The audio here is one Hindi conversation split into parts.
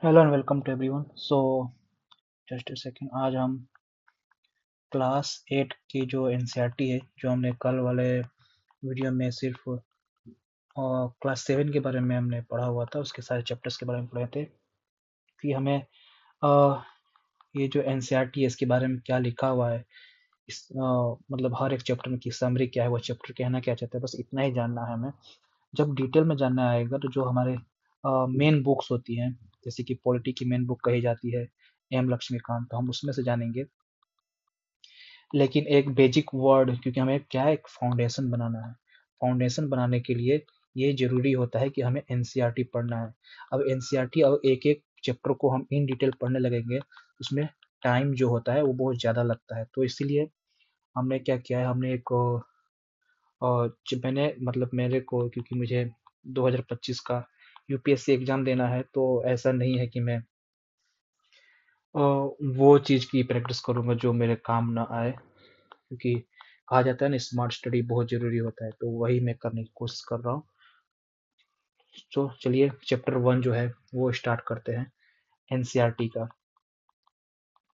Hello and welcome to everyone. Just a second, आज हम क्लास 8 की जो एनसीईआरटी है, जो हमने कल वाले वीडियो में सिर्फ क्लास 7 के बारे में हमने पढ़ा हुआ था, उसके सारे चैप्टर्स के बारे में पढ़े थे कि हमें अ, ये जो एनसीईआरटी है इसके बारे में क्या लिखा हुआ है, मतलब हर एक चैप्टर में की समरी क्या है, वो चैप्टर कहना क्या चाहता है, बस इतना ही जानना है हमें। जब डिटेल में जानना आएगा तो जो हमारे मेन बुक्स होती हैं, जैसे कि पॉलिटी की मेन बुक कही जाती है एम लक्ष्मीकांत, तो हम उसमें से जानेंगे। लेकिन एक बेसिक वर्ड, क्योंकि हमें क्या है, एक फाउंडेशन बनाना है। फाउंडेशन बनाने के लिए ये जरूरी होता है कि हमें एनसीईआरटी पढ़ना है। अब एनसीईआरटी और एक एक चैप्टर को हम इन डिटेल पढ़ने लगेंगे, उसमें टाइम जो होता है वो बहुत ज़्यादा लगता है। तो इसीलिए हमने क्या किया है, हमने एक मैंने मतलब मेरे को, क्योंकि मुझे 2025 का यूपीएससी एग्ज़ाम देना है, तो ऐसा नहीं है कि मैं वो चीज़ की प्रैक्टिस करूँगा जो मेरे काम ना आए, क्योंकि कहा जाता है ना, स्मार्ट स्टडी बहुत ज़रूरी होता है, तो वही मैं करने की कोशिश कर रहा हूँ। तो चलिए चैप्टर 1 जो है वो स्टार्ट करते हैं एनसीईआरटी का।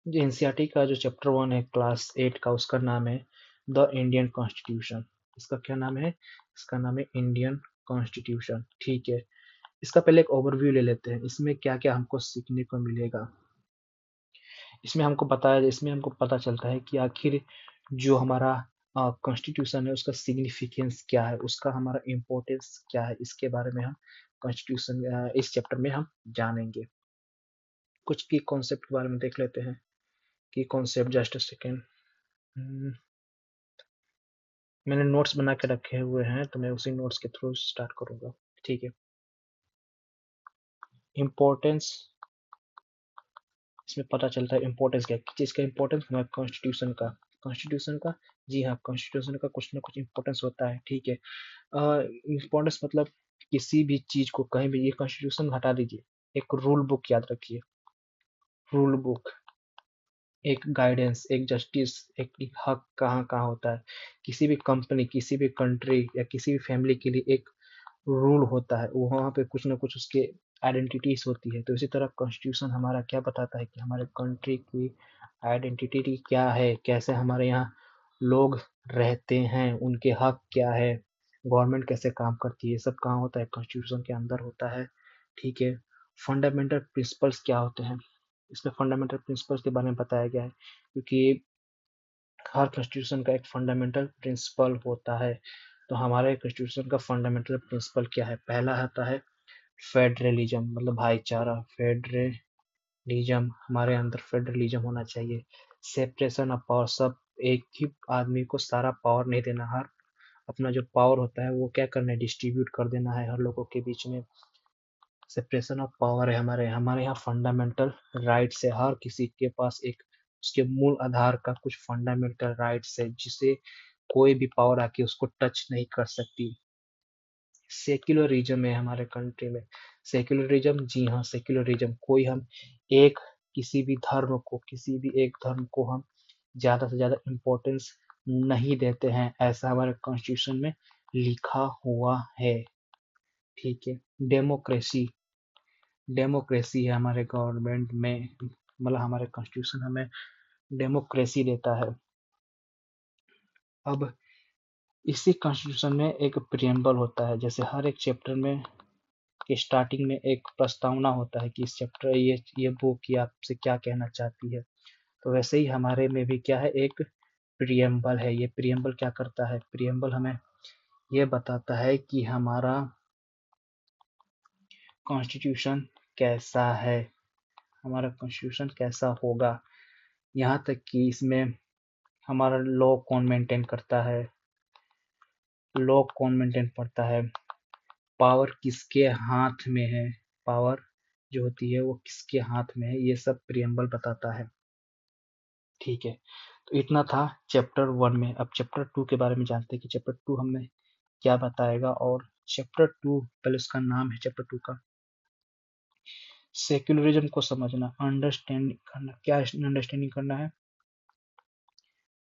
जो एनसीईआरटी का जो चैप्टर 1 है क्लास 8 का, उसका नाम है द इंडियन कॉन्स्टिट्यूशन। इसका क्या नाम है? इसका नाम है इंडियन कॉन्स्टिट्यूशन। ठीक है, इसका पहले एक ओवरव्यू ले लेते हैं, इसमें क्या क्या हमको सीखने को मिलेगा। इसमें हमको पता चलता है कि आखिर जो हमारा कॉन्स्टिट्यूशन है उसका सिग्निफिकेंस क्या है, उसका हमारा इम्पोर्टेंस क्या है, इसके बारे में हम कॉन्स्टिट्यूशन इस चैप्टर में हम जानेंगे। कुछ की कॉन्सेप्ट के बारे में देख लेते हैं कि कॉन्सेप्ट, जस्ट अ सेकेंड। मैंने नोट्स बना के रखे हुए हैं, तो मैं उसी नोट्स के थ्रू स्टार्ट करूंगा। ठीक है। इम्पोर्टेंस, इसमें पता चलता है इम्पोर्टेंस क्या है, किस चीज़ का इम्पोर्टेंस, हमारे कॉन्स्टिट्यूशन का। कॉन्स्टिट्यूशन का, जी हाँ, कॉन्स्टिट्यूशन का कुछ ना कुछ इम्पोर्टेंस होता है। ठीक है। इम्पोर्टेंस मतलब किसी भी चीज को कहीं भी, ये कॉन्स्टिट्यूशन हटा दीजिए, एक रूल बुक याद रखिए। रूल बुक एक गाइडेंस, एक जस्टिस, एक हक कहाँ कहाँ होता है। किसी भी कंपनी, किसी भी कंट्री या किसी भी फैमिली के लिए एक रूल होता है, वहाँ पे कुछ ना कुछ उसके आइडेंटिटीज होती है। तो इसी तरह कॉन्स्टिट्यूशन हमारा क्या बताता है कि हमारे कंट्री की आइडेंटिटी क्या है, कैसे हमारे यहाँ लोग रहते हैं, उनके हक क्या है, गवर्नमेंट कैसे काम करती है, सब कहाँ होता है, कॉन्स्टिट्यूशन के अंदर होता है। ठीक है। फंडामेंटल प्रिंसिपल्स क्या होते हैं, इसमें फंडामेंटल प्रिंसिपल्स के बारे में बताया गया है, क्योंकि हर कॉन्स्टिट्यूशन का एक फंडामेंटल प्रिंसिपल होता है। तो हमारे कॉन्स्टिट्यूशन का फंडामेंटल प्रिंसिपल क्या है? पहला आता है फेडरलिज्म, मतलब भाईचारा। फेडरलिज्म, हमारे अंदर फेडरलिज्म होना चाहिए। सेपरेशन ऑफ पावर, सब एक ही आदमी को सारा पावर नहीं देना, हर अपना जो पावर होता है वो क्या करना है, डिस्ट्रीब्यूट कर देना है हर लोगों के बीच में। सेपरेशन ऑफ पावर है हमारे हमारे यहाँ। फंडामेंटल राइट्स है, हर किसी के पास एक उसके मूल आधार का कुछ फंडामेंटल राइट्स है, जिसे कोई भी पावर आके उसको टच नहीं कर सकती। सेक्युलरिज्म है हमारे कंट्री में। सेक्युलरिज्म, जी हाँ, सेक्युलरिज्म, कोई हम एक किसी भी धर्म को, किसी भी एक धर्म को हम ज्यादा से ज्यादा इम्पोर्टेंस नहीं देते हैं, ऐसा हमारे कॉन्स्टिट्यूशन में लिखा हुआ है। ठीक है। डेमोक्रेसी, डेमोक्रेसी है हमारे गवर्नमेंट में, मतलब हमारे कॉन्स्टिट्यूशन हमें डेमोक्रेसी देता है। अब इसी कॉन्स्टिट्यूशन में एक प्रियम्बल होता है, जैसे हर एक चैप्टर में के स्टार्टिंग में एक प्रस्तावना होता है कि इस चैप्टर, ये बुक ये आपसे क्या कहना चाहती है। तो वैसे ही हमारे में भी क्या है, एक प्रियम्बल है। ये प्रियम्बल क्या करता है? प्रियम्बल हमें ये बताता है कि हमारा कॉन्स्टिट्यूशन कैसा है, हमारा कॉन्स्टिट्यूशन कैसा होगा। यहाँ तक कि इसमें हमारा लॉ कौन मेंटेन करता है, लॉ कौन मेंटेन करता है, पावर किसके हाथ में है, पावर जो होती है वो किसके हाथ में है, ये सब प्रियम्बल बताता है। ठीक है। तो इतना था चैप्टर 1 में। अब चैप्टर 2 के बारे में जानते हैं कि चैप्टर 2 हमें क्या बताएगा। और चैप्टर 2, पहले उसका नाम है चैप्टर 2 का, सेक्युलरिज्म को समझना, अंडरस्टैंडिंग करना। क्या अंडरस्टैंडिंग करना है?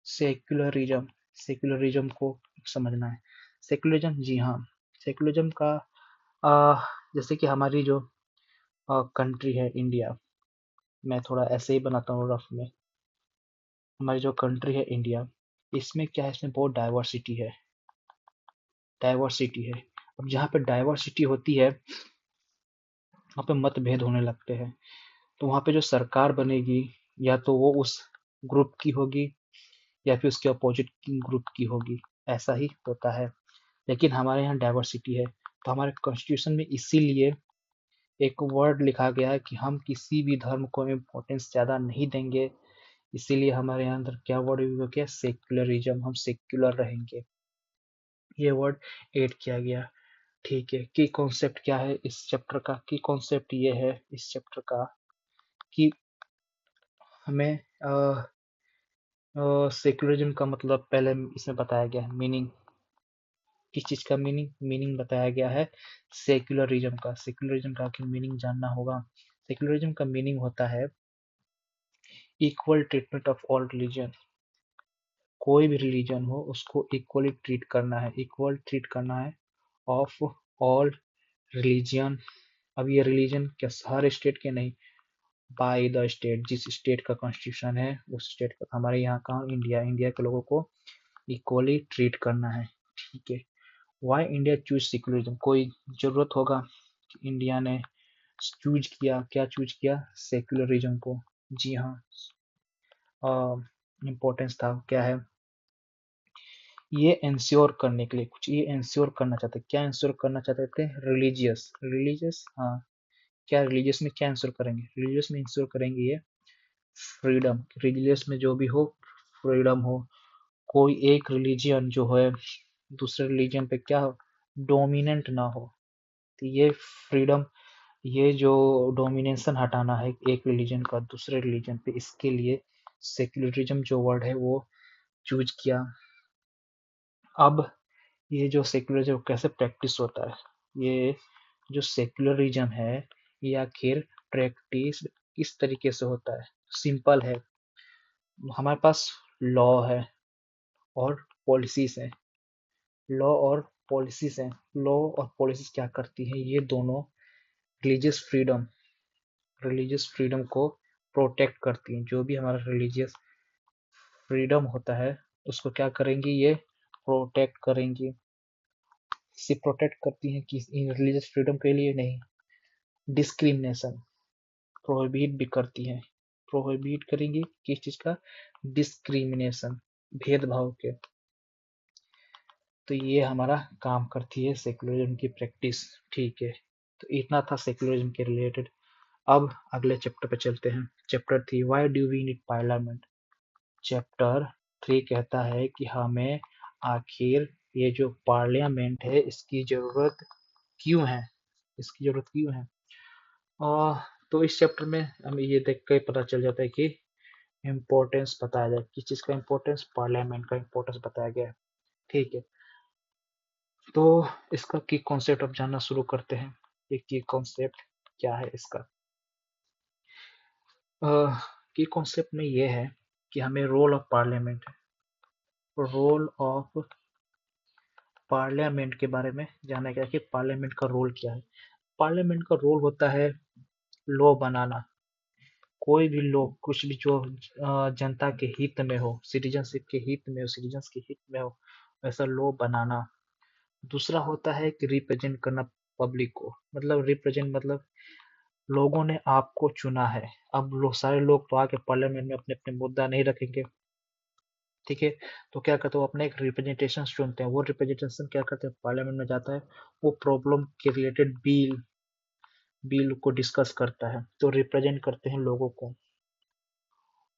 सेक्युलरिज्म, सेक्युलरिज्म को समझना है। सेक्युलरिज्म, जी हाँ, सेक्युलरिज्म का जैसे कि हमारी जो कंट्री है इंडिया, मैं थोड़ा ऐसे ही बनाता हूँ रफ में। हमारी जो कंट्री है इंडिया, इसमें क्या है, इसमें बहुत डाइवर्सिटी है। अब जहाँ पे डाइवर्सिटी होती है, वहाँ पे मतभेद होने लगते हैं। तो वहाँ पे जो सरकार बनेगी, या तो वो उस ग्रुप की होगी या फिर उसके अपोजिट ग्रुप की होगी, ऐसा ही होता है। लेकिन हमारे यहाँ डाइवर्सिटी है, तो हमारे कॉन्स्टिट्यूशन में इसीलिए एक वर्ड लिखा गया है कि हम किसी भी धर्म को इम्पोर्टेंस ज़्यादा नहीं देंगे। इसीलिए हमारे यहाँ अंदर क्या वर्ड यूज हो गया, सेक्युलरिज्म, हम सेक्युलर रहेंगे, ये वर्ड ऐड किया गया। ठीक है, की कॉन्सेप्ट क्या है इस चैप्टर का, की कॉन्सेप्ट ये है इस चैप्टर का कि हमें सेक्युलरिज्म का मतलब पहले इसमें बताया गया है, मीनिंग किस चीज का, मीनिंग बताया गया है सेक्युलरिज्म का आखिर मीनिंग जानना होगा। सेक्युलरिज्म का मीनिंग होता है equal treatment of all religion, कोई भी रिलीजन हो उसको इक्वली ट्रीट करना है, इक्वल ट्रीट करना है ऑफ ऑल रिलीजन। अब ये रिलीजन क्या हर स्टेट के नहीं, बाय द स्टेट, जिस स्टेट का कॉन्स्टिट्यूशन है उस स्टेट का, हमारे यहाँ का इंडिया के लोगों को इक्वली ट्रीट करना है। ठीक है, वाई इंडिया चूज सेक्युलरिज्म, कोई जरूरत होगा कि इंडिया ने चूज किया, क्या चूज किया, सेक्युलरिज्म को। जी हाँ, इम्पोर्टेंस था क्या है, ये इंश्योर करने के लिए, कुछ ये इंश्योर करना चाहते, क्या इंश्योर करना चाहते थे, रिलीजियस, हाँ, क्या रिलीजियस में क्या इंश्योर करेंगे, रिलीजियस में इंश्योर करेंगे ये फ्रीडम, रिलीजियस में जो भी हो फ्रीडम हो, कोई एक रिलीजियन जो है दूसरे रिलीजन पे क्या हो, डोमिनेंट ना हो। तो ये फ्रीडम, ये जो डोमिनेशन हटाना है एक रिलीजन का दूसरे रिलीजन पे, इसके लिए सेक्युलरिज्म जो वर्ड है वो चूज किया। अब ये जो सेक्युलरिज्म कैसे प्रैक्टिस होता है, ये जो सेक्युलरिज्म है ये आखिर प्रैक्टिस किस तरीके से होता है, सिंपल है। हमारे पास लॉ है और पॉलिसीज है, लॉ और पॉलिसीज हैं, लॉ और पॉलिसीज क्या करती हैं, ये दोनों रिलीजियस फ्रीडम, को प्रोटेक्ट करती हैं। जो भी हमारा रिलीजियस फ्रीडम होता है उसको क्या करेंगी, ये प्रोटेक्ट करेंगी। सिर्फ प्रोटेक्ट करती हैं कि इन रिलीजियस फ्रीडम के लिए नहीं, डिस्क्रिमिनेशन प्रोहिबिट भी करती हैं, प्रोहिबिट करेंगी किस चीज का, डिस्क्रिमिनेशन, भेदभाव के। तो ये हमारा काम करती है सेक्युलरिज्म की प्रैक्टिस। ठीक है, तो इतना था सेक्युलरिज्म के रिलेटेड। अब अगले चैप्टर पे चलते हैं, chapter 3, why do we need parliament. Chapter 3 कहता है कि हमें आखिर ये जो पार्लियामेंट है इसकी जरूरत क्यों है, इसकी जरूरत क्यों है। आ, तो इस चैप्टर में हमें ये देख कर पता चल जाता है कि इम्पोर्टेंस बताया जाए, किस चीज का इम्पोर्टेंस, पार्लियामेंट का इम्पोर्टेंस बताया गया है। ठीक है, तो इसका की कॉन्सेप्ट अब जानना शुरू करते हैं, ये की कॉन्सेप्ट क्या है इसका। की कॉन्सेप्ट में ये है कि हमें role of parliament, role of parliament के बारे में जानना क्या है कि पार्लियामेंट का रोल क्या है। पार्लियामेंट का रोल होता है लॉ बनाना, कोई भी लॉ, कुछ भी जो जनता के हित में हो, सिटीजनशिप के हित में हो, सिटीजन्स के हित में हो, वैसा लॉ बनाना। दूसरा होता है कि रिप्रेजेंट करना पब्लिक को, मतलब रिप्रेजेंट मतलब लोगों ने आपको चुना है, अब लोग सारे लोग तो आके पार्लियामेंट में अपने अपने मुद्दा नहीं रखेंगे। ठीक है, तो क्या करते हैं, वो अपने एक रिप्रेजेंटेशन चुनते हैं, वो रिप्रेजेंटेशन क्या करते हैं, पार्लियामेंट में जाता है, वो प्रॉब्लम के रिलेटेड बिल को डिस्कस करता है, तो रिप्रेजेंट करते हैं लोगों को।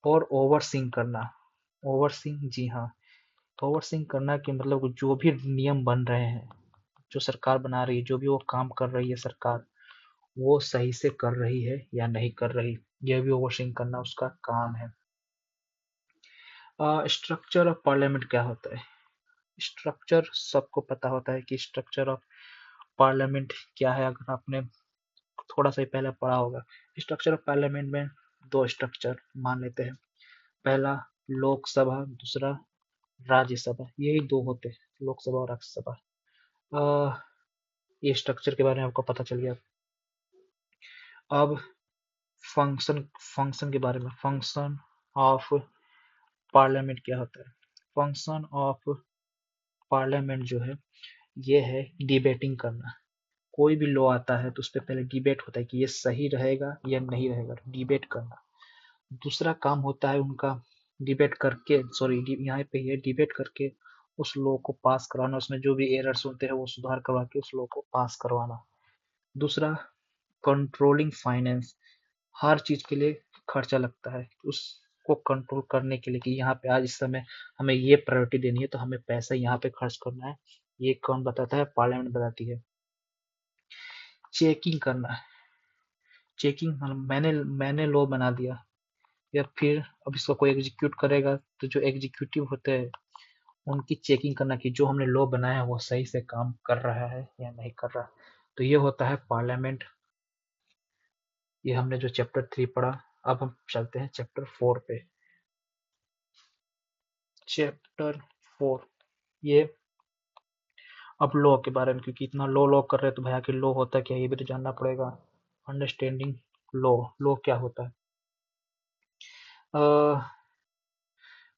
और ओवरसीइंग करना, ओवरसीइंग, जी हाँ, ओवरसीइंग करना कि मतलब जो भी नियम बन रहे हैं, जो सरकार बना रही है, जो भी वो काम कर रही है सरकार, वो सही से कर रही है या नहीं कर रही, यह भी ओवरसीइंग करना उसका काम है। स्ट्रक्चर ऑफ पार्लियामेंट क्या होता है, स्ट्रक्चर सबको पता होता है कि स्ट्रक्चर ऑफ पार्लियामेंट क्या है, अगर आपने थोड़ा सा ही पहले पढ़ा होगा। स्ट्रक्चर ऑफ पार्लियामेंट में दो स्ट्रक्चर मान लेते हैं, पहला लोकसभा, दूसरा राज्यसभा, यही दो होते हैं, लोकसभा और राज्यसभा। ये स्ट्रक्चर के बारे में आपको पता चल गया। अब फंक्शन फंक्शन के बारे में, फंक्शन ऑफ पार्लियामेंट क्या होता है? फंक्शन ऑफ पार्लियामेंट जो है ये है डिबेटिंग करना। कोई भी लॉ आता है तो उस पर पहले डिबेट होता है कि ये सही रहेगा या नहीं रहेगा, डिबेट करना। दूसरा काम होता है उनका डिबेट करके, सॉरी यहाँ पे ये डिबेट करके उस लॉ को पास करवाना, उसमें जो भी एरर्स होते हैं वो सुधार करवा के उस लॉ को पास करवाना। दूसरा कंट्रोलिंग फाइनेंस, हर चीज के लिए खर्चा लगता है, उसको कंट्रोल करने के लिए कि यहाँ पे आज इस समय हमें ये प्रायोरिटी देनी है तो हमें पैसा यहाँ पे खर्च करना है, ये कौन बताता है? पार्लियामेंट बताती है। चेकिंग करना, चेकिंग मतलब मैंने लॉ बना दिया या फिर अब इसका कोई एग्जीक्यूट करेगा तो जो एग्जीक्यूटिव होते हैं उनकी चेकिंग करना कि जो हमने लॉ बनाया है वो सही से काम कर रहा है या नहीं कर रहा। तो ये होता है पार्लियामेंट। ये हमने जो चैप्टर 3 पढ़ा। अब हम चलते हैं चैप्टर 4 पे। चैप्टर 4 ये अब लॉ के बारे में, क्योंकि इतना लॉ लॉ कर रहे हैं तो भाई आखिर लॉ होता क्या है ये भी तो जानना पड़ेगा। अंडरस्टैंडिंग लॉ, लॉ क्या होता है? अ,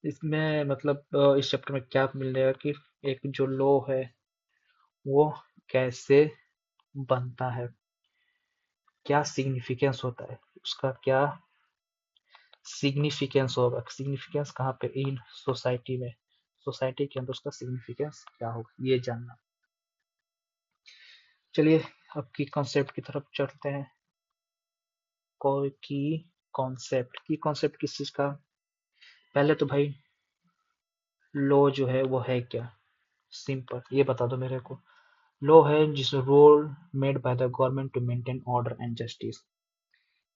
इसमें मतलब इस चैप्टर में क्या मिल जाएगा कि एक जो लॉ है वो कैसे बनता है, क्या सिग्निफिकेंस होता है उसका, क्या सिग्निफिकेंस होगा, सिग्निफिकेंस कहाँ पे? इन सोसाइटी में, सोसाइटी के अंदर उसका सिग्निफिकेंस क्या होगा ये जानना। चलिए अब की कॉन्सेप्ट की तरफ चलते हैं। कोई की कॉन्सेप्ट किस चीज का? पहले तो भाई लॉ जो है वो है क्या? सिंपल ये बता दो मेरे को। लॉ है जिस rule made by the government to maintain order and justice.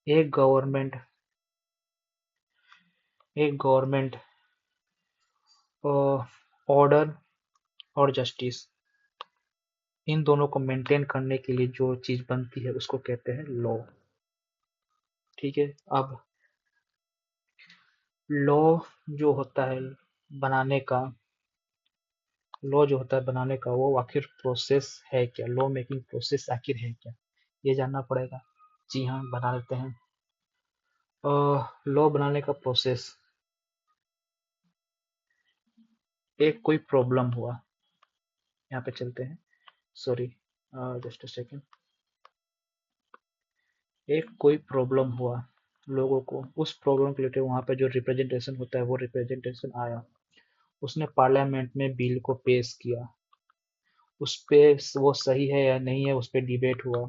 एक गवर्नमेंट एक गवर्नमेंट ऑर्डर और जस्टिस इन दोनों को मेंटेन करने के लिए जो चीज बनती है उसको कहते हैं लॉ। ठीक है। अब लॉ जो होता है बनाने का, लॉ जो होता है बनाने का वो आखिर प्रोसेस है क्या? लॉ मेकिंग प्रोसेस आखिर है क्या, ये जानना पड़ेगा। जी हाँ, बना लेते हैं। लॉ बनाने का प्रोसेस, एक कोई प्रॉब्लम हुआ, यहाँ पे चलते हैं, सॉरी जस्ट अ सेकेंड। एक कोई प्रॉब्लम हुआ लोगों को, उस प्रॉब्लम के रिलेटेड वहाँ पे जो रिप्रेजेंटेशन होता है वो रिप्रेजेंटेशन आया, उसने पार्लियामेंट में बिल को पेश किया, उस पे वो सही है या नहीं है उस पे डिबेट हुआ,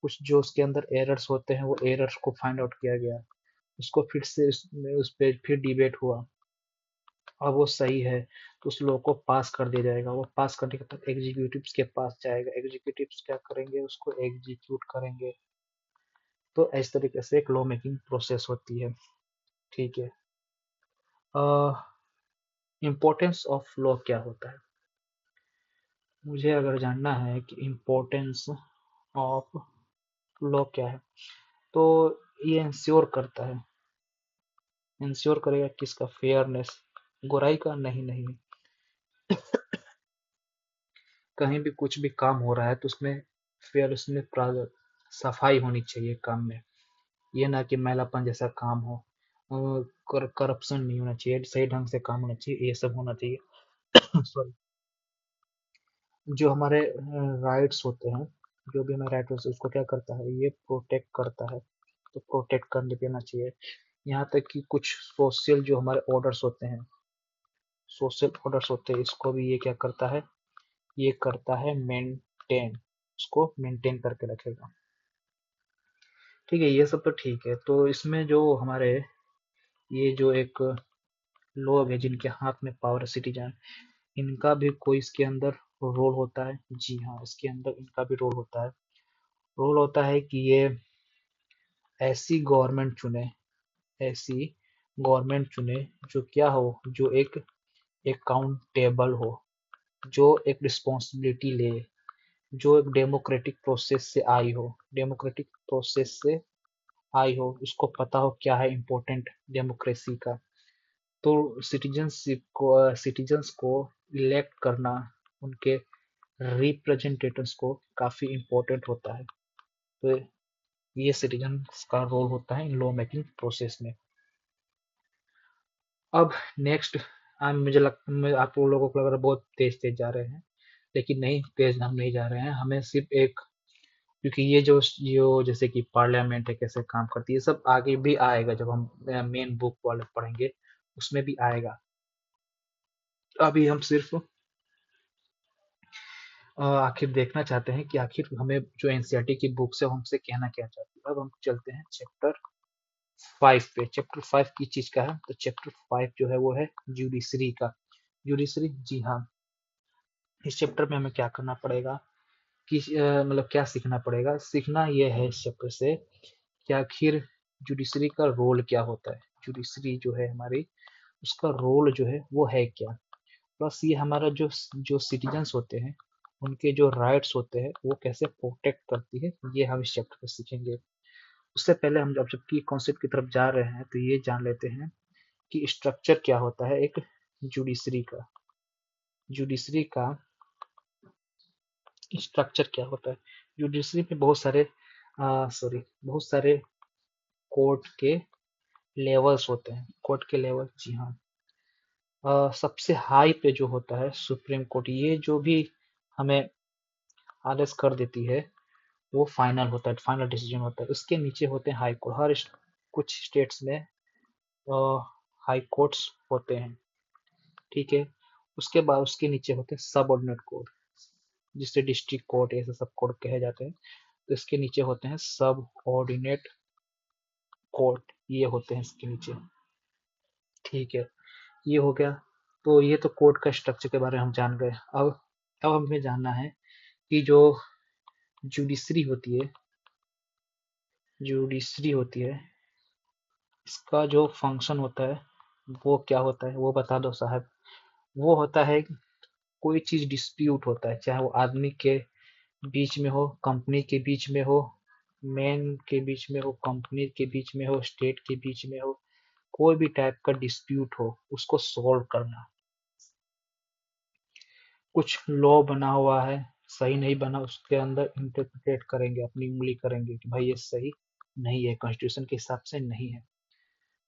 कुछ जो उसके अंदर एरर्स होते हैं वो एरर्स को फाइंड आउट किया गया, उसको फिर से उस पे फिर डिबेट हुआ, अब वो सही है तो उस लॉ को पास कर दिया जाएगा। वो पास करने के बाद एग्जीक्यूटिव्स के पास जाएगा, एग्जीक्यूटिव्स क्या करेंगे? उसको एग्जीक्यूट करेंगे। तो इस तरीके से एक लॉ मेकिंग प्रोसेस होती है। ठीक है। इम्पोर्टेंस ऑफ लॉ क्या होता है? मुझे अगर जानना है कि इम्पोर्टेंस ऑफ लॉ क्या है तो ये इंश्योर करता है, इंश्योर करेगा किसका? फेयरनेस, गोराई का? नहीं नहीं, कहीं भी कुछ भी काम हो रहा है तो उसमें फेयर, उसमें सफाई होनी चाहिए काम में, ये ना कि मैलापन जैसा काम हो, करप्शन नहीं होना चाहिए, सही ढंग से काम होना चाहिए, ये सब होना चाहिए। सॉरी। जो हमारे राइट्स होते हैं, जो भी हमारे राइट होते हैं उसको क्या करता है? ये प्रोटेक्ट करता है, तो प्रोटेक्ट करने देना चाहिए। यहाँ तक कि कुछ सोशल जो हमारे ऑर्डर्स होते हैं, सोशल ऑर्डर्स होते हैं, इसको भी ये क्या करता है? ये करता है मेंटेन, उसको मेंटेन करके रखेगा। ठीक है, ये सब तो ठीक है। तो इसमें जो हमारे ये जो एक लोग हैं जिनके हाथ में पावर है, सिटीजन, इनका भी कोई इसके अंदर रोल होता है। जी हाँ, इसके अंदर इनका भी रोल होता है। रोल होता है कि ये ऐसी गवर्नमेंट चुने, ऐसी गवर्नमेंट चुने जो क्या हो, जो एक अकाउंटेबल हो, जो एक रिस्पॉन्सिबिलिटी ले, जो एक डेमोक्रेटिक प्रोसेस से आई हो, डेमोक्रेटिक प्रोसेस से आई हो, उसको पता हो क्या है इम्पोर्टेंट डेमोक्रेसी का। तो सिटीजन्स को इलेक्ट करना, उनके रिप्रेजेंटेटिव्स को काफी इम्पोर्टेंट होता है। तो ये सिटीजन्स का रोल होता है इन लॉ मेकिंग प्रोसेस में। अब नेक्स्ट, मुझे लगता है आप लोगों को लग रहा है बहुत तेज तेज जा रहे हैं, लेकिन नहीं, तेज हम नहीं जा रहे हैं। हमें सिर्फ एक, क्योंकि ये जो जैसे कि पार्लियामेंट है कैसे काम करती है, सब आगे भी आएगा जब हम मेन बुक वाले पढ़ेंगे, उसमें भी आएगा। अभी हम सिर्फ आखिर देखना चाहते हैं कि आखिर हमें जो एनसीईआरटी की बुक से हमसे कहना क्या चाहती है। अब हम चलते हैं चैप्टर 5 पे। चैप्टर 5 की चीज का है, तो चैप्टर 5 जो है वो है जुडिशरी का। जुडिशरी, जी हाँ। इस चैप्टर में हमें क्या करना पड़ेगा कि मतलब क्या सीखना पड़ेगा। सीखना यह है इस चैप्टर से कि आखिर जुडिशरी का रोल क्या होता है। जुडिशरी जो है हमारी, उसका रोल जो है वो है क्या। प्लस ये हमारा जो जो सिटीजन्स होते हैं, उनके जो राइट्स होते हैं वो कैसे प्रोटेक्ट करती है, ये हम इस चैप्टर में सीखेंगे। उससे पहले हम जबकि कॉन्सेप्ट की तरफ जा रहे हैं, तो ये जान लेते हैं कि स्ट्रक्चर क्या होता है एक जुडिशरी का। जुडिशरी का स्ट्रक्चर क्या होता है। जुडिशरी में बहुत सारे कोर्ट के लेवल्स होते हैं। कोर्ट के लेवल, जी हाँ। सबसे हाई पे जो होता है सुप्रीम कोर्ट, ये जो भी हमें आदेश कर देती है वो फाइनल होता है, फाइनल डिसीजन होता है। उसके नीचे होते हैं हाई कोर्ट। कुछ स्टेट्स में हाई कोर्ट्स होते हैं, ठीक है। उसके बाद उसके नीचे होते हैं सब ऑर्डिनेट कोर्ट, जिससे डिस्ट्रिक्ट कोर्ट ऐसे सब कोर्ट कहे जाते हैं। तो इसके नीचे होते हैं सब ऑर्डिनेट कोर्ट, ये होते हैं इसके नीचे, ठीक है। ये हो गया। तो ये तो कोर्ट का स्ट्रक्चर के बारे में हम जान गए। अब हमें जानना है कि जो जुडिशरी होती है, जुडिशरी होती है, इसका जो फंक्शन होता है वो क्या होता है, वो बता दो साहब। वो होता है कि कोई चीज डिस्प्यूट होता है, चाहे वो आदमी के बीच में हो, कंपनी के बीच में हो, मैन के बीच में हो, कंपनी के बीच में हो, स्टेट के बीच में हो, कोई भी टाइप का डिस्प्यूट हो, उसको सॉल्व करना। कुछ लॉ बना हुआ है, सही नहीं बना, उसके अंदर इंटरप्रिटेट करेंगे, अपनी उंगली करेंगे कि भाई ये सही नहीं है, कॉन्स्टिट्यूशन के हिसाब से नहीं है।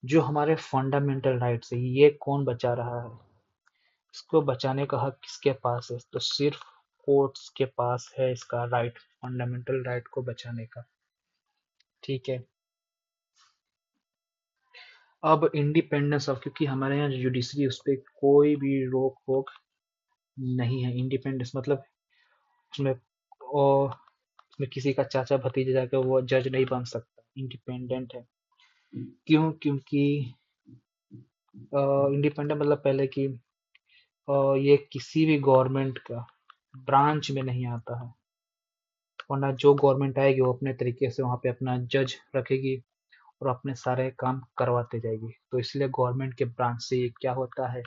जो हमारे फंडामेंटल राइट्स है, ये कौन बचा रहा है, इसको बचाने का हक किसके पास है, तो सिर्फ कोर्ट्स के पास है इसका राइट, फंडामेंटल राइट को बचाने का, ठीक है। अब इंडिपेंडेंस ऑफ, क्योंकि हमारे यहाँ जुडिशरी, उस पर कोई भी रोक टोक नहीं है। इंडिपेंडेंस मतलब उसमें उसमें किसी का चाचा भतीजा जाकर वो जज नहीं बन सकता, इंडिपेंडेंट है। क्यों? क्योंकि इंडिपेंडेंट मतलब पहले कि ये किसी भी गवर्नमेंट का ब्रांच में नहीं आता है, वरना जो गवर्नमेंट आएगी वो अपने तरीके से वहाँ पे अपना जज रखेगी और अपने सारे काम करवाते जाएगी। तो इसलिए गवर्नमेंट के ब्रांच से ये क्या होता है,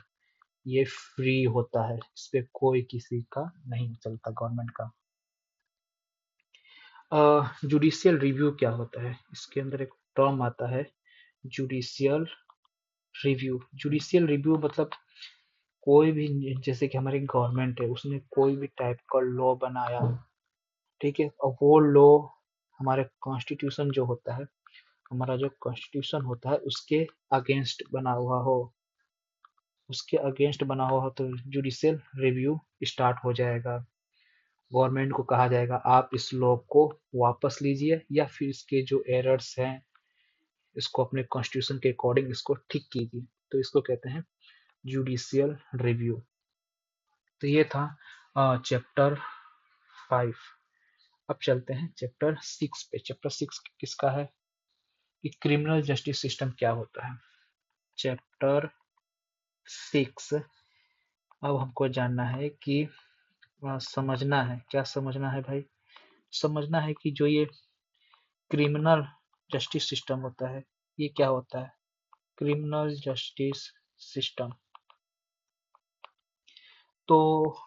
ये फ्री होता है, इस पे कोई किसी का नहीं चलता गवर्नमेंट का। जुडिशियल रिव्यू क्या होता है, इसके अंदर एक टर्म आता है जुडिशियल रिव्यू। जुडिशियल रिव्यू मतलब कोई भी, जैसे कि हमारी गवर्नमेंट है, उसने कोई भी टाइप का लॉ बनाया, ठीक है, और वो लॉ हमारे कॉन्स्टिट्यूशन जो होता है, हमारा जो कॉन्स्टिट्यूशन होता है उसके अगेंस्ट बना हुआ हो, उसके अगेंस्ट बना हुआ हो, तो जुडिशियल रिव्यू स्टार्ट हो जाएगा। गवर्नमेंट को कहा जाएगा आप इस लॉ को वापस लीजिए, या फिर इसके जो एरर्स हैं इसको अपने कॉन्स्टिट्यूशन के अकॉर्डिंग इसको ठीक कीजिए। तो इसको कहते हैं जुडिशियल रिव्यू। तो ये था चैप्टर 5। अब चलते हैं चैप्टर 6 पे। चैप्टर 6 किसका है कि क्रिमिनल जस्टिस सिस्टम क्या होता है। चैप्टर 6, अब हमको जानना है कि समझना है, क्या समझना है भाई, समझना है कि जो ये क्रिमिनल जस्टिस सिस्टम होता है, ये क्या होता है। क्रिमिनल जस्टिस सिस्टम, तो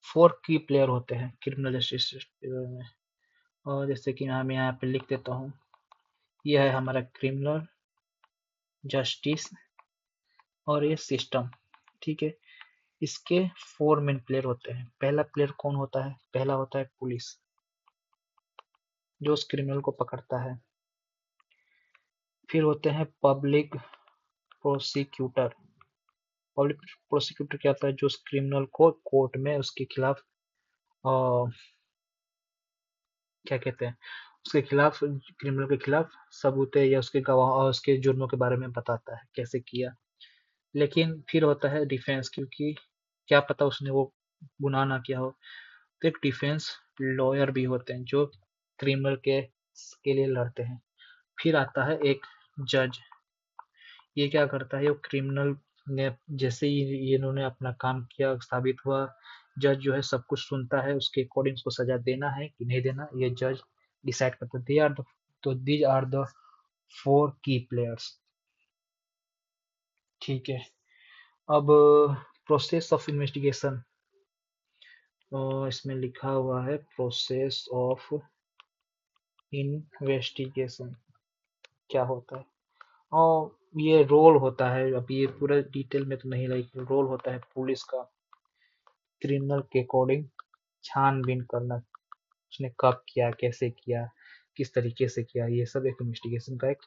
4 की प्लेयर होते हैं क्रिमिनल जस्टिस सिस्टम में। और जैसे कि मैं यहाँ पे लिख देता हूँ, यह है हमारा क्रिमिनल जस्टिस और ये सिस्टम, ठीक है। इसके 4 मेन प्लेयर होते हैं। पहला प्लेयर कौन होता है, पहला होता है पुलिस, जो उस क्रिमिनल को पकड़ता है। फिर होते हैं पब्लिक प्रोसिक्यूटर। पब्लिक प्रोसिक्यूटर क्या होता है, जो उस क्रिमिनल को कोर्ट में उसके खिलाफ क्या कहते हैं, उसके खिलाफ, क्रिमिनल के खिलाफ सबूत या उसके गवाह और उसके जुर्मों के बारे में बताता है कैसे किया। लेकिन फिर होता है डिफेंस, क्योंकि क्या पता उसने वो गुनाह ना किया हो, तो एक डिफेंस लॉयर भी होते हैं जो क्रिमिनल के लिए लड़ते हैं। फिर आता है एक जज। ये क्या करता है, वो क्रिमिनल ने जैसे ही इन्होंने अपना काम किया साबित हुआ, जज जो है सब कुछ सुनता है, उसके अकॉर्डिंग उसको सजा देना है कि नहीं देना, ये जज डिसाइड करता है। दीज आर द फोर की प्लेयर्स। ठीक है। अब प्रोसेस ऑफ इन्वेस्टिगेशन, इसमें लिखा हुआ है प्रोसेस ऑफ इन्वेस्टिगेशन क्या होता है। और ये रोल होता है, अब ये पूरा डिटेल में तो नहीं, लेकिन रोल होता है पुलिस का क्रिमिनल के अकॉर्डिंग छानबीन करना, उसने कब किया, कैसे किया, किस तरीके से किया, ये सब एक इन्वेस्टिगेशन का एक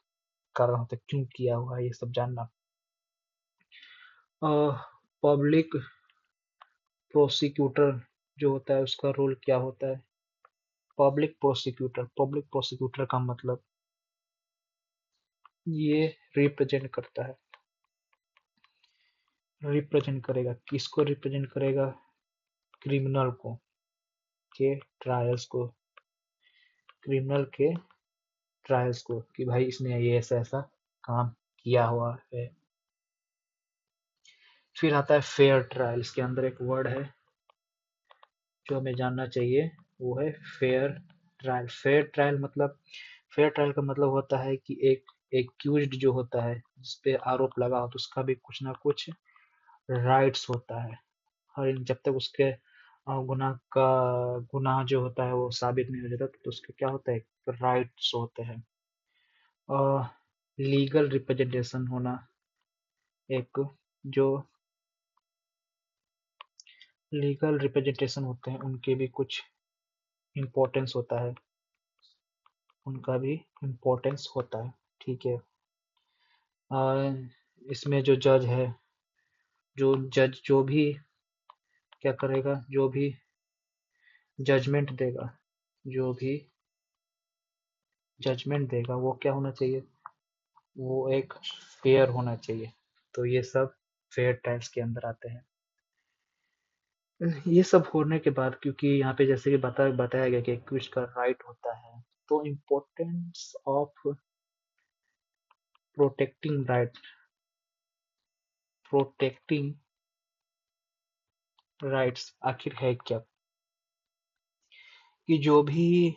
कारण होता है, क्यों किया हुआ है ये सब जानना। पब्लिक प्रोसिक्यूटर जो होता है उसका रोल क्या होता है। पब्लिक प्रोसिक्यूटर का मतलब ये रिप्रेजेंट करता है, रिप्रेजेंट करेगा, किसको रिप्रेजेंट करेगा, क्रिमिनल को के ट्रायल्स को, क्रिमिनल के ट्रायल्स को, कि भाई इसने ये ऐसा ऐसा काम किया हुआ है। फिर आता है फेयर ट्रायल, इसके अंदर एक वर्ड है जो हमें जानना चाहिए, वो है फेयर ट्रायल। फेयर ट्रायल का मतलब होता है कि एक एक्यूज्ड जो होता है, जिस पे आरोप लगा हो, तो उसका भी कुछ ना कुछ राइट्स होता है। और जब तक उसके गुनाह जो होता है वो साबित नहीं हो जाता, तो उसके क्या होता है, राइट्स होते हैं। लीगल रिप्रेजेंटेशन होना, एक जो लीगल रिप्रेजेंटेशन होते हैं उनके भी कुछ इम्पोर्टेंस होता है, उनका भी इम्पोर्टेंस होता है। ठीक है। इसमें जो जज है, जो भी क्या करेगा, जो भी जजमेंट देगा, जो भी जजमेंट देगा वो क्या होना चाहिए, वो एक फेयर होना चाहिए। तो ये सब फेयर ट्रायल्स के अंदर आते हैं। ये सब होने के बाद, क्योंकि यहाँ पे जैसे कि बताया गया कि एक्यूज का राइट होता है, तो importance of protecting right, protecting rights आखिर है क्या, कि जो भी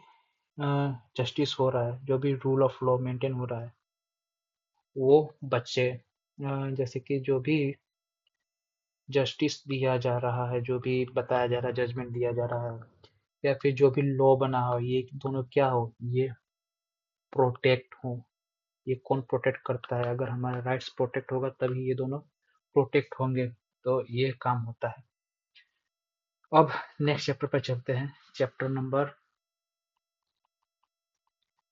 जस्टिस हो रहा है, जो भी रूल ऑफ लॉ मेंटेन हो रहा है, वो बच्चे जैसे कि जो भी जस्टिस दिया जा रहा है, जो भी बताया जा रहा है, जजमेंट दिया जा रहा है, या फिर जो भी लॉ बना हो, ये दोनों क्या हो, ये प्रोटेक्ट हो। ये कौन प्रोटेक्ट करता है, अगर हमारा राइट्स प्रोटेक्ट होगा तभी ये दोनों प्रोटेक्ट होंगे, तो ये काम होता है। अब नेक्स्ट चैप्टर पर चलते हैं, चैप्टर नंबर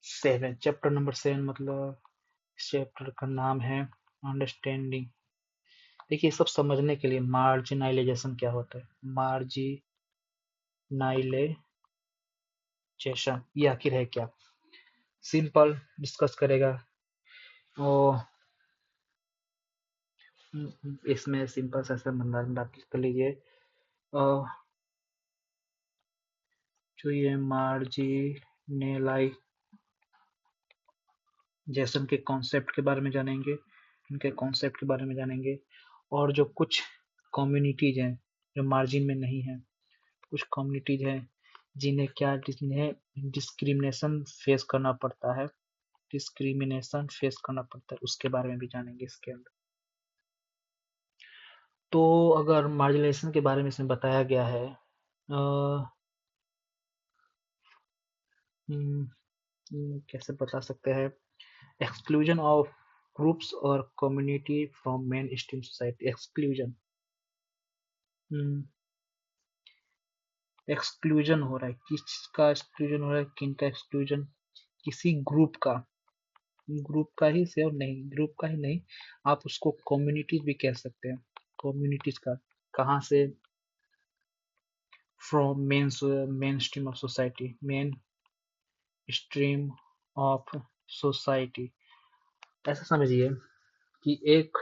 7। चैप्टर नंबर 7 मतलब चैप्टर का नाम है अंडरस्टैंडिंग। देखिए सब समझने के लिए, मार्जिनाइजेशन क्या होता है, मार्जिनाइजेशन ये आखिर है क्या, सिंपल डिस्कस करेगा। और इसमें सिंपल सा बात कर लीजिए। जो ये मार्जिनलाइजेशन के कॉन्सेप्ट के बारे में जानेंगे, इनके कॉन्सेप्ट के बारे में जानेंगे। और जो कुछ कम्युनिटीज हैं जो मार्जिन में नहीं है, कुछ कम्युनिटीज हैं जिन्हें डिस्क्रिमिनेशन फेस करना पड़ता है, डिस्क्रिमिनेशन फेस करना पड़ता है, उसके बारे में भी जानेंगे इसके अंदर। तो अगर मार्जिनलाइजेशन के बारे में इसमें बताया गया है, कैसे बता सकते हैं, एक्सक्लूजन ऑफ ग्रुप्स और community from main stream society. Exclusion, exclusion हो रहा है, किसका एक्सक्लूजन हो रहा है, किन का एक्सक्लूजन, किसी ग्रुप का ही से, और नहीं ग्रुप का ही नहीं, आप उसको कम्युनिटीज भी कह सकते हैं, कम्युनिटीज का, कहाँ से, from main stream of society, main stream of society. ऐसा समझिए कि एक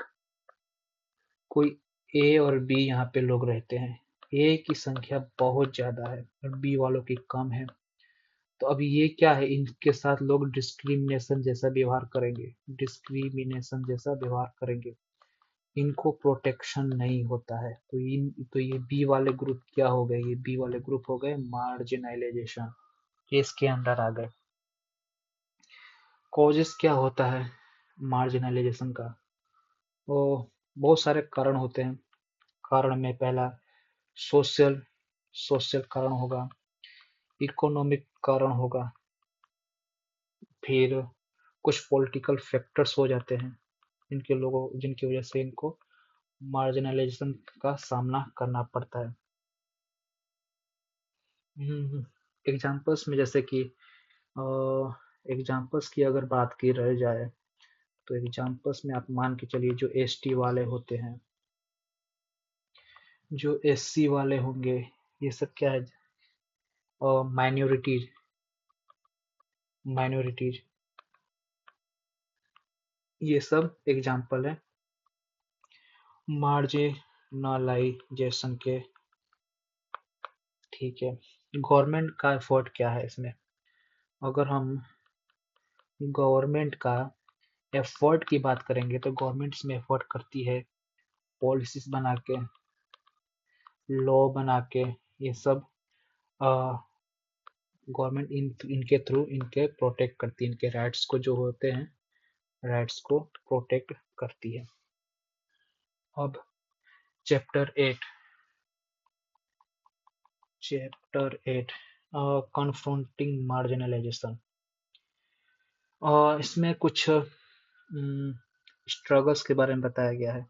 कोई ए और बी यहाँ पे लोग रहते हैं, ए की संख्या बहुत ज्यादा है और बी वालों की कम है, तो अब ये क्या है, इनके साथ लोग डिस्क्रिमिनेशन जैसा व्यवहार करेंगे, डिस्क्रिमिनेशन जैसा व्यवहार करेंगे, इनको प्रोटेक्शन नहीं होता है, तो ये बी वाले ग्रुप क्या हो गए, ये बी वाले ग्रुप हो गए मार्जिनाइजेशन, ये इसके अंदर आ गए। कॉजेस क्या होता है मार्जिनलाइजेशन का, वो बहुत सारे कारण होते हैं। कारण में पहला सोशल सोशल कारण होगा, इकोनॉमिक कारण होगा, फिर कुछ पॉलिटिकल फैक्टर्स हो जाते हैं जिनकी वजह से इनको मार्जिनलाइजेशन का सामना करना पड़ता है। एग्जाम्पल्स में जैसे कि एग्जाम्पल्स की अगर बात की रह जाए, तो एग्जाम्पल्स में आप मान के चलिए जो एसटी वाले होते हैं, जो एससी वाले होंगे, ये सब क्या है, माइनॉरिटीज, माइनॉरिटीज, ये सब एग्जाम्पल है मार्जिनलाइजेशन के। ठीक है, गवर्नमेंट का एफर्ट क्या है इसमें, अगर हम गवर्नमेंट का एफर्ट की बात करेंगे तो गवर्नमेंट इसमें एफर्ट करती है पॉलिसीज बना के, लॉ बना के, ये सब गवर्नमेंट इनके थ्रू इनके प्रोटेक्ट करती है, इनके राइट्स को जो होते हैं, राइट्स को प्रोटेक्ट करती है। अब चैप्टर 8, कन्फ्रंटिंग मार्जिनलाइजेशन, इसमें कुछ स्ट्रगल्स के बारे में बताया गया है,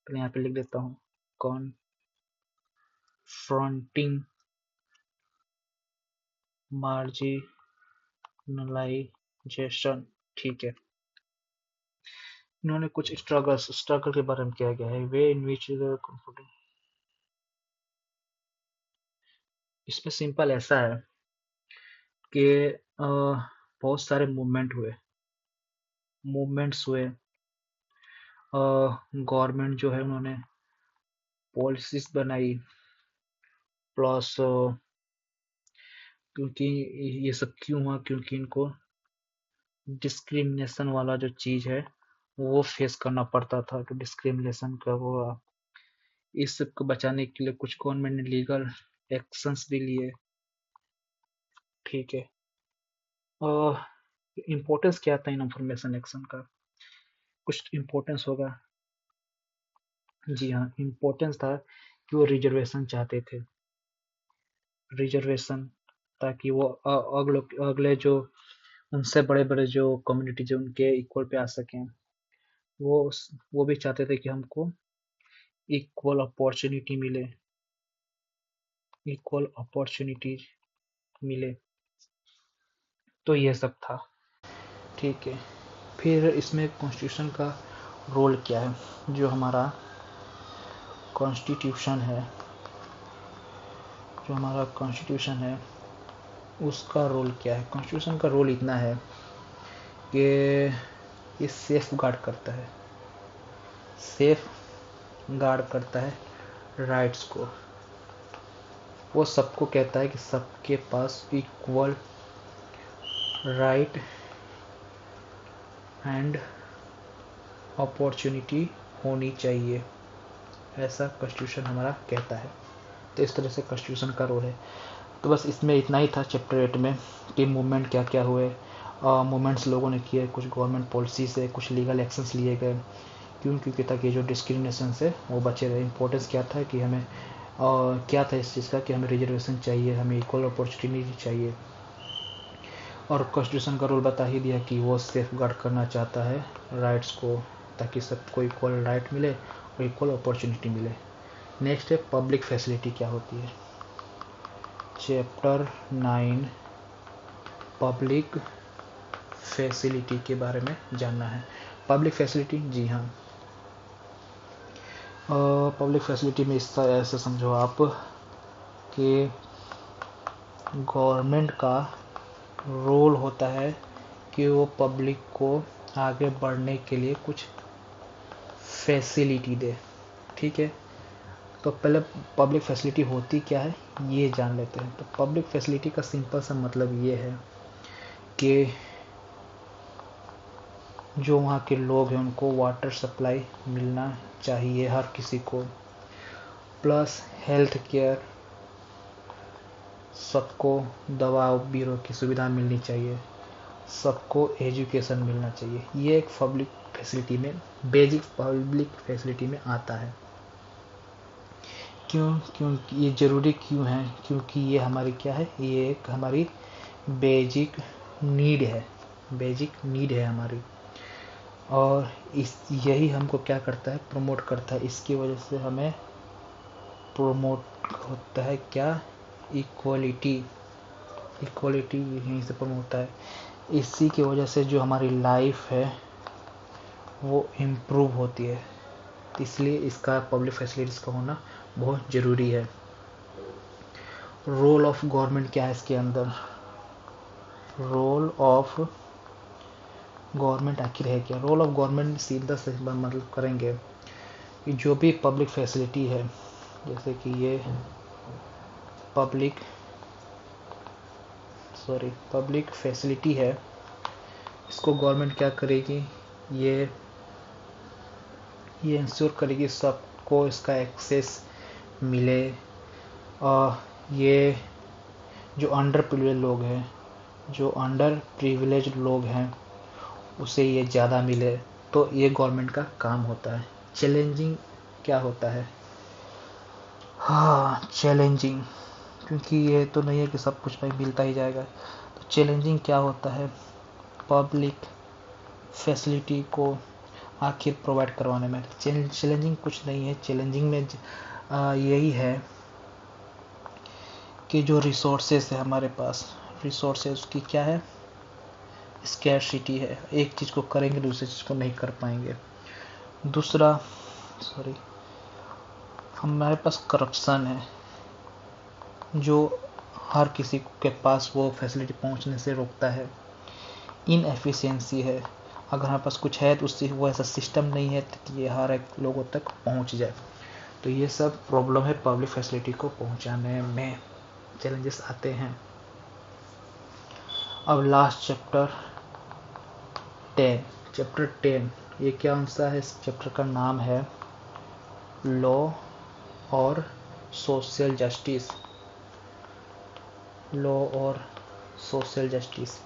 तो यहाँ पे लिख देता हूँ, कॉन्फ्रंटिंग मार्जिनलाइजेशन। ठीक है, इन्होंने कुछ स्ट्रगल के बारे में किया गया है, वे इन विच कन्फ्रंटिंग, इसमें सिंपल ऐसा है कि बहुत सारे मूवमेंट्स हुए, गवर्नमेंट जो है उन्होंने पॉलिसीज बनाई, प्लस क्योंकि ये सब क्यों हुआ, क्योंकि इनको डिस्क्रिमिनेशन वाला जो चीज है वो फेस करना पड़ता था, तो डिस्क्रिमिनेशन का वो, इस सब को बचाने के लिए कुछ गवर्नमेंट ने लीगल एक्शंस भी लिए। ठीक है, और इम्पोर्टेंस क्या था इन इंफॉर्मेशन एक्शन का, कुछ इम्पोर्टेंस होगा, जी हाँ, इम्पोर्टेंस था कि वो रिजर्वेशन चाहते थे, रिजर्वेशन, ताकि वो अगले जो उनसे बड़े बड़े जो कम्युनिटी जो उनके इक्वल पे आ सकें, वो वो भी चाहते थे कि हमको इक्वल अपॉर्चुनिटी मिले, इक्वल अपॉर्चुनिटीज मिले, तो ये सब था। ठीक है, फिर इसमें कॉन्स्टिट्यूशन का रोल क्या है, जो हमारा कॉन्स्टिट्यूशन है, जो हमारा कॉन्स्टिट्यूशन है उसका रोल क्या है, कॉन्स्टिट्यूशन का रोल इतना है कि ये सेफ गार्ड करता है, सेफ गार्ड करता है राइट्स को, वो सबको कहता है कि सबके पास इक्वल राइट एंड अपॉर्चुनिटी होनी चाहिए, ऐसा कॉन्स्टिट्यूशन हमारा कहता है। तो इस तरह से कॉन्स्टिट्यूशन का रोल है। तो बस इसमें इतना ही था चैप्टर 8 में कि मूवमेंट क्या क्या हुए, मूवमेंट्स लोगों ने किए, कुछ गवर्नमेंट पॉलिसी से कुछ लीगल एक्शंस लिए गए, क्यों, क्योंकि ताकि जो डिस्क्रिमिनेशन से वो बचे रहे। इंपॉर्टेंस क्या था कि हमें क्या था इस चीज़ का कि हमें रिजर्वेशन चाहिए, हमें इक्वल अपॉर्चुनिटी चाहिए, और कॉन्स्टिट्यूशन का रोल बता ही दिया कि वो सेफ गार्ड करना चाहता है राइट्स को, ताकि सबको इक्वल राइट मिले और इक्वल अपॉर्चुनिटी मिले। नेक्स्ट है पब्लिक फैसिलिटी क्या होती है। चैप्टर 9 पब्लिक फैसिलिटी के बारे में जानना है। पब्लिक फैसिलिटी, जी हाँ, पब्लिक फैसिलिटी में इसका ऐसे समझो आप कि गवर्नमेंट का रोल होता है कि वो पब्लिक को आगे बढ़ने के लिए कुछ फैसिलिटी दे। ठीक है, तो पहले पब्लिक फैसिलिटी होती क्या है ये जान लेते हैं। तो पब्लिक फैसिलिटी का सिंपल सा मतलब ये है कि जो वहाँ के लोग हैं उनको वाटर सप्लाई मिलना चाहिए हर किसी को, प्लस हेल्थ केयर, सबको दवा बीरो की सुविधा मिलनी चाहिए, सबको एजुकेशन मिलना चाहिए। ये एक पब्लिक फैसिलिटी में, बेसिक पब्लिक फैसिलिटी में आता है। क्योंकि ये ज़रूरी क्यों है? क्योंकि ये हमारी क्या है, ये एक हमारी बेसिक नीड है, बेसिक नीड है हमारी। और इस यही हमको क्या करता है, प्रमोट करता है। इसकी वजह से हमें प्रमोट होता है क्या, इक्वलिटी। इक्वलिटी यहीं से प्रमोट होता है। इसी की वजह से जो हमारी लाइफ है वो इम्प्रूव होती है। इसलिए इसका पब्लिक फैसिलिटीज़ का होना बहुत ज़रूरी है। रोल ऑफ गवर्नमेंट क्या है इसके अंदर? रोल ऑफ गवर्नमेंट आखिर है क्या? रोल ऑफ गवर्नमेंट सीधा से मतलब करेंगे कि जो भी पब्लिक फैसिलिटी है, जैसे कि ये पब्लिक फैसिलिटी है, इसको गवर्नमेंट क्या करेगी, ये इंश्योर करेगी सबको इसका एक्सेस मिले। और ये जो अंडर प्रिविलेज लोग हैं, जो अंडर प्रिविलेज लोग हैं उसे ये ज़्यादा मिले, तो ये गवर्नमेंट का काम होता है। चैलेंजिंग क्या होता है? हाँ, चैलेंजिंग, क्योंकि ये तो नहीं है कि सब कुछ भाई मिलता ही जाएगा। तो चैलेंजिंग क्या होता है? पब्लिक फैसिलिटी को आखिर प्रोवाइड करवाने में चैलेंजिंग कुछ नहीं है। चैलेंजिंग में यही है कि जो रिसोर्सेज है हमारे पास, रिसोर्सेज की क्या है, स्कैर्सिटी है। एक चीज़ को करेंगे दूसरी चीज़ को नहीं कर पाएंगे। दूसरा हमारे पास करप्शन है, जो हर किसी के पास वो फैसिलिटी पहुंचने से रोकता है। इनएफिशिएंसी है, अगर हमारे पास कुछ है तो उससे वो ऐसा सिस्टम नहीं है कि ये हर एक लोगों तक पहुंच जाए। तो ये सब प्रॉब्लम है पब्लिक फैसिलिटी को पहुंचाने में, चैलेंजेस आते हैं। अब लास्ट चैप्टर 10, ये क्या आंसर है? इस चैप्टर का नाम है लॉ और सोशल जस्टिस। लॉ और सोशल जस्टिस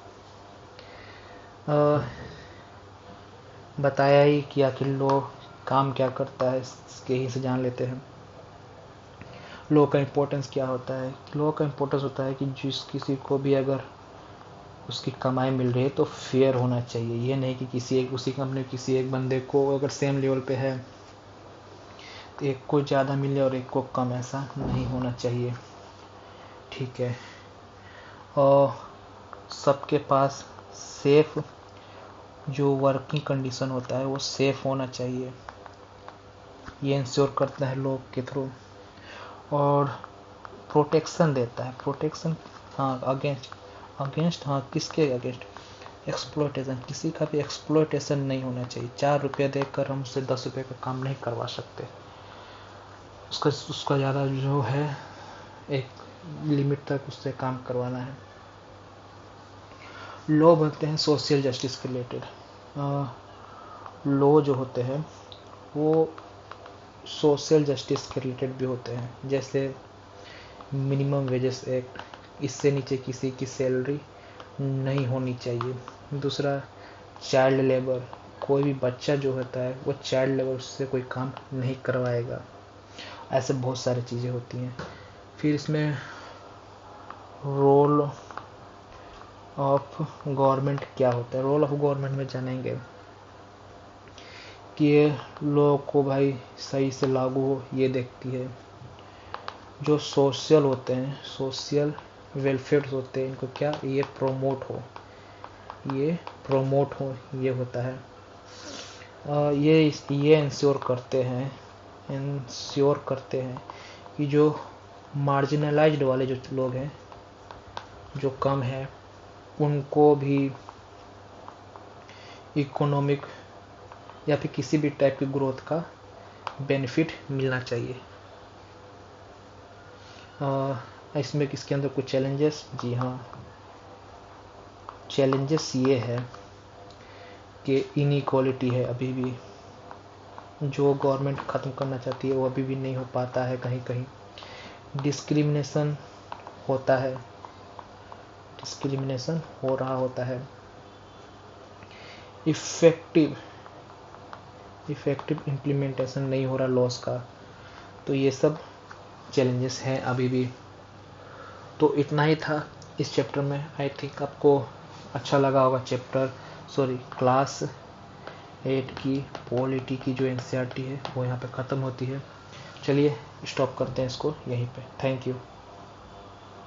बताया ही कि आखिर लॉ काम क्या करता है, इसके ही से जान लेते हैं। लॉ का इम्पोर्टेंस क्या होता है? लॉ का इम्पोर्टेंस होता है कि जिस किसी को भी अगर उसकी कमाई मिल रही है तो फेयर होना चाहिए। ये नहीं कि उसी कंपनी किसी एक बंदे को अगर सेम लेवल पे है तो एक को ज़्यादा मिले और एक को कम, ऐसा नहीं होना चाहिए। ठीक है, और सबके पास सेफ जो वर्किंग कंडीशन होता है वो सेफ होना चाहिए, ये इंश्योर करता है लॉ के थ्रू। और प्रोटेक्शन देता है, प्रोटेक्शन हाँ अगेंस्ट हाँ किसके अगेंस्ट? एक्सप्लॉयटेशन। किसी का भी एक्सप्लॉयटेशन नहीं होना चाहिए। 4 रुपये देकर हम उससे 10 रुपये का काम नहीं करवा सकते। उसका ज़्यादा जो है एक लिमिट तक उससे काम करवाना है। लॉ बनते हैं सोशल जस्टिस के रिलेटेड। लॉ जो होते हैं वो सोशल जस्टिस के रिलेटेड भी होते हैं, जैसे मिनिमम वेजेस एक्ट, इससे नीचे किसी की सैलरी नहीं होनी चाहिए। दूसरा चाइल्ड लेबर, कोई भी बच्चा जो होता है वो चाइल्ड लेबर से कोई काम नहीं करवाएगा। ऐसे बहुत सारी चीज़ें होती हैं। फिर इसमें रोल ऑफ गवर्नमेंट क्या होता है? रोल ऑफ गवर्नमेंट में जानेंगे कि ये लॉ को भाई सही से लागू हो ये देखती है। जो सोशल होते हैं, सोशल वेलफेयर होते हैं, इनको क्या ये प्रमोट हो, ये प्रमोट हो, ये होता है। ये इंश्योर करते हैं कि जो मार्जिनलाइज्ड वाले जो लोग हैं, जो कम है, उनको भी इकोनॉमिक या फिर किसी भी टाइप की ग्रोथ का बेनिफिट मिलना चाहिए। इसमें इसके अंदर कुछ चैलेंजेस, जी हाँ, चैलेंजेस ये है कि इनइक्वालिटी है अभी भी, जो गवर्नमेंट ख़त्म करना चाहती है वो अभी भी नहीं हो पाता है, कहीं कहीं डिस्क्रिमिनेशन होता है, डिस्क्रिमिनेशन हो रहा होता है। इफ़ेक्टिव इम्प्लीमेंटेशन नहीं हो रहा लॉस का, तो ये सब चैलेंजेस हैं अभी भी। तो इतना ही था इस चैप्टर में। आई थिंक आपको अच्छा लगा होगा क्लास 8 की पॉलिटी की जो एनसीईआरटी है वो यहाँ पे ख़त्म होती है। चलिए स्टॉप करते हैं इसको यहीं पे। Thank you.